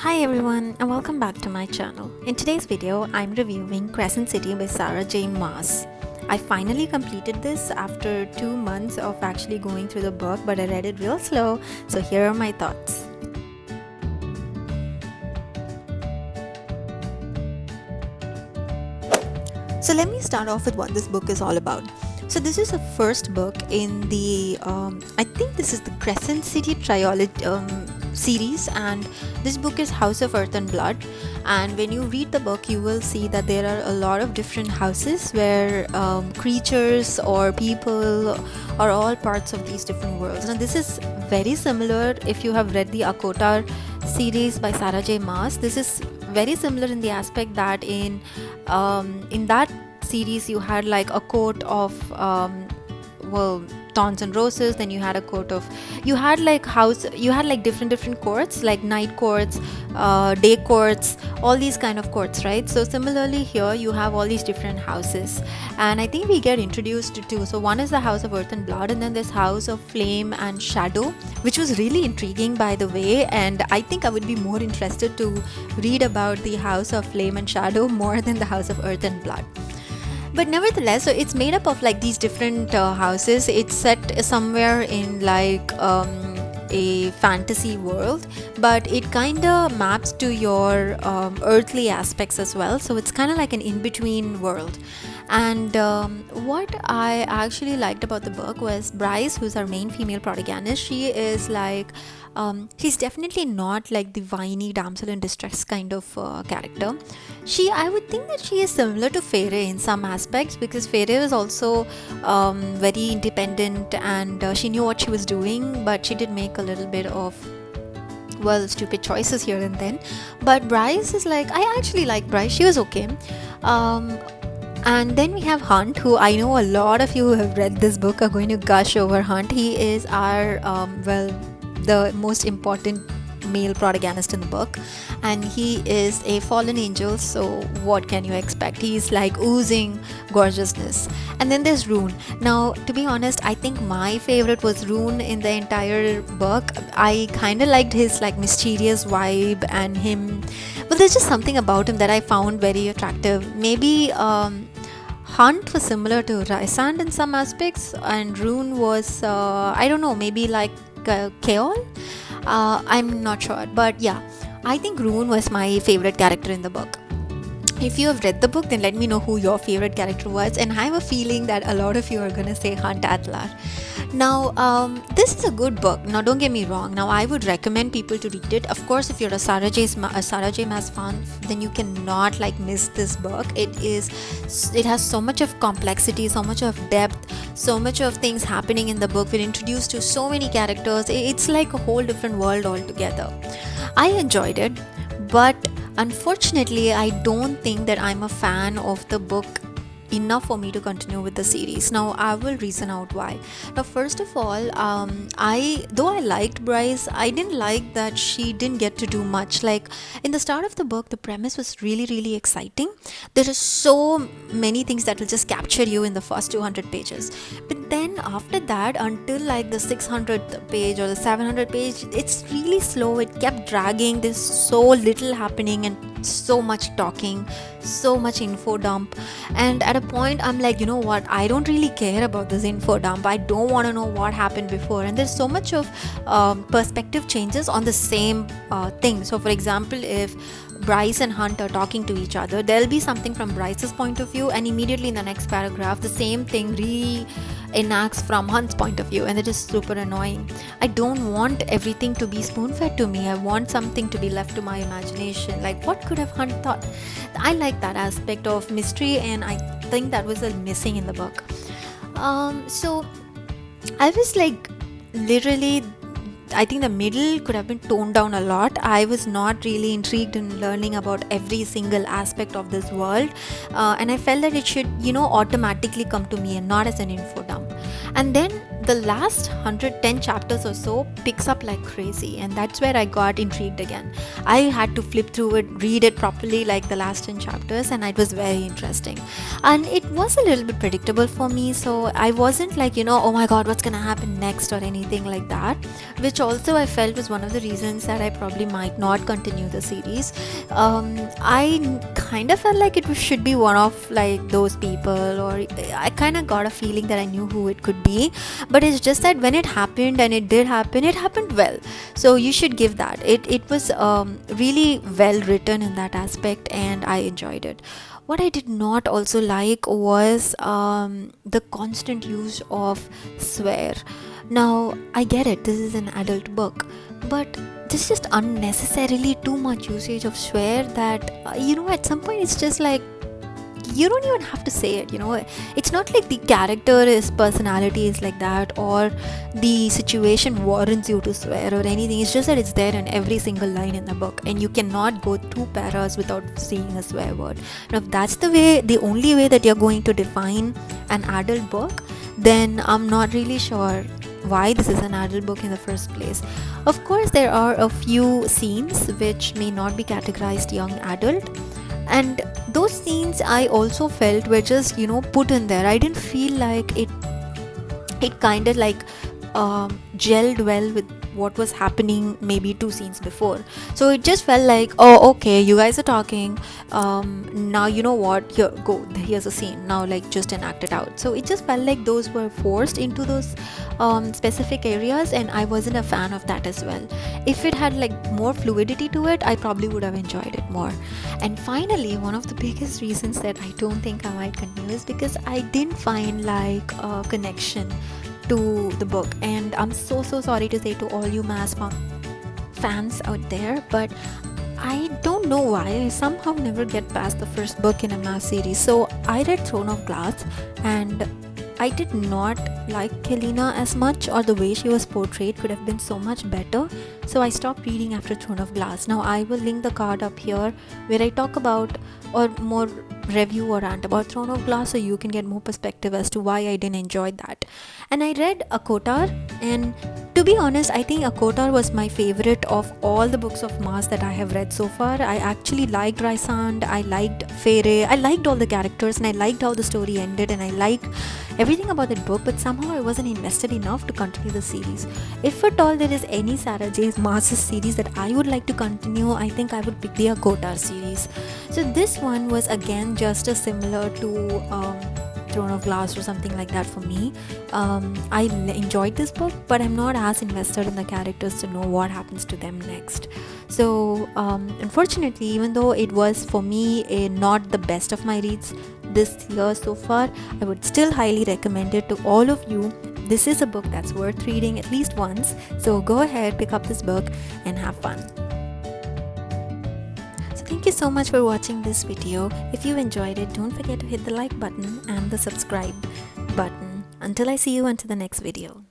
Hi everyone and welcome back to my channel. In today's video, I'm reviewing Crescent City by Sarah J. Maas. I finally completed this after 2 months of actually going through the book, but I read it real slow, so here are my thoughts. So let me start off with what this book is all about. So this is the first book in the, I think this is the Crescent City trilogy series, and this book is House of Earth and Blood. And when you read the book, you will see that there are a lot of different houses where creatures or people are all parts of these different worlds. Now this is very similar if you have read the Akotar series by Sarah J. Maas. This is very similar in the aspect that in that series you had like a court of thorns and roses, then you had a court of you had like different courts, like night courts, day courts, all these kind of courts, right? So similarly here you have all these different houses, and I think we get introduced to two. So one is the House of Earth and Blood, and then this House of Flame and Shadow, which was really intriguing, by the way, and I think I would be more interested to read about the House of Flame and Shadow more than the House of Earth and Blood. But nevertheless, so it's made up of like these different houses. It's set somewhere in like a fantasy world, but it kind of maps to your earthly aspects as well. So it's kind of like an in-between world. And what I actually liked about the book was Bryce, who's our main female protagonist. She is like she's definitely not like the whiny damsel in distress kind of character. I would think that she is similar to Feyre in some aspects, because Feyre was also very independent, and she knew what she was doing, but she did make a little bit of stupid choices here and then. But Bryce is like, I actually like Bryce. She was okay. And then we have Hunt, who I know a lot of you who have read this book are going to gush over Hunt. He is our the most important male protagonist in the book, and he is a fallen angel, so what can you expect? He's like oozing gorgeousness. And then there's Rune. Now, to be honest, I think my favorite was Rune in the entire book. I kind of liked his like mysterious vibe and him, but there's just something about him that I found very attractive. Maybe Hunt was similar to Rysand in some aspects, and Rune was I don't know, maybe like Keol. I'm not sure, but yeah, I think Rune was my favorite character in the book. If you have read the book, then let me know who your favorite character was, and I have a feeling that a lot of you are gonna say Hunt Atlar. Now, this is a good book. Now, don't get me wrong. Now, I would recommend people to read it. Of course, if you're a Sarah J. Maas fan, then you cannot like miss this book. It has so much of complexity, so much of depth, so much of things happening in the book. We're introduced to so many characters. It's like a whole different world altogether. I enjoyed it, but unfortunately, I don't think that I'm a fan of the book enough for me to continue with the series. Now, I will reason out why. Now, first of all, though I liked Bryce, I didn't like that she didn't get to do much. Like in the start of the book, the premise was really, really exciting. There are so many things that will just capture you in the first 200 pages. But then after that, until like the 600th page or the 700th page, it's really slow. It kept dragging. There's so little happening and so much talking, so much info dump, and at a point I'm like, you know what, I don't really care about this info dump. I don't want to know what happened before. And there's so much of perspective changes on the same thing. So for example, if Bryce and Hunt are talking to each other, there'll be something from Bryce's point of view, and immediately in the next paragraph the same thing reenacts from Hunt's point of view, and it is super annoying. I don't want everything to be spoon-fed to me. I want something to be left to my imagination, like what could have Hunt thought. I like that aspect of mystery, and I think that was missing in the book. So I was like, literally, I think the middle could have been toned down a lot. I was not really intrigued in learning about every single aspect of this world, and I felt that it should, automatically come to me and not as an info dump. And then the last 110 chapters or so picks up like crazy, and that's where I got intrigued again. I had to flip through it, read it properly, like the last 10 chapters, and it was very interesting. And it was a little bit predictable for me, so I wasn't like, oh my god, what's gonna happen next or anything like that, which also I felt was one of the reasons that I probably might not continue the series. I kind of felt like it should be one of like those people, or I kind of got a feeling that I knew who it could be, but it's just that when it happened, and it did happen, it happened well. So you should give that. It was really well written in that aspect, and I enjoyed it. What I did not also like was the constant use of swear. Now I get it, this is an adult book, but this is just unnecessarily too much usage of swear that at some point it's just like you don't even have to say it. It's not like the character, his personality is like that, or the situation warrants you to swear or anything. It's just that it's there in every single line in the book, and you cannot go 2 paras without seeing a swear word. Now if that's the only way that you're going to define an adult book, then I'm not really sure why this is an adult book in the first place. Of course, there are a few scenes which may not be categorized young adult, and those scenes I also felt were just put in there. I didn't feel like it kind of like gelled well with what was happening maybe 2 scenes before. So it just felt like, oh okay, you guys are talking, now you know what, here's a scene, now like just enact it out. So it just felt like those were forced into those specific areas, and I wasn't a fan of that as well. If it had like more fluidity to it, I probably would have enjoyed it more. And finally, one of the biggest reasons that I don't think I might continue is because I didn't find like a connection to the book. And I'm so sorry to say to all you mass fans out there, but I don't know why I somehow never get past the first book in a mass series. So I read Throne of Glass, and I did not like Helena as much, or the way she was portrayed could have been so much better. So I stopped reading after Throne of Glass. Now I will link the card up here where I talk about, or more review or rant about Throne of Glass, so you can get more perspective as to why I didn't enjoy that. And I read Akotar, and to be honest, I think Akotar was my favorite of all the books of Mars that I have read so far. I actually liked Rysand, I liked Feyre, I liked all the characters, and I liked how the story ended, and I liked everything about that book, but somehow I wasn't invested enough to continue the series. If at all there is any Sarah J. Maas's series that I would like to continue, I think I would pick the Akotar series. So this one was again just as similar to Throne of Glass or something like that for me. I enjoyed this book, but I'm not as invested in the characters to know what happens to them next. So unfortunately, even though it was for me not the best of my reads this year so far, I would still highly recommend it to all of you. This is a book that's worth reading at least once, so go ahead, pick up this book and have fun. Thank you so much for watching this video. If you enjoyed it, don't forget to hit the like button and the subscribe button. Until I see you until the next video.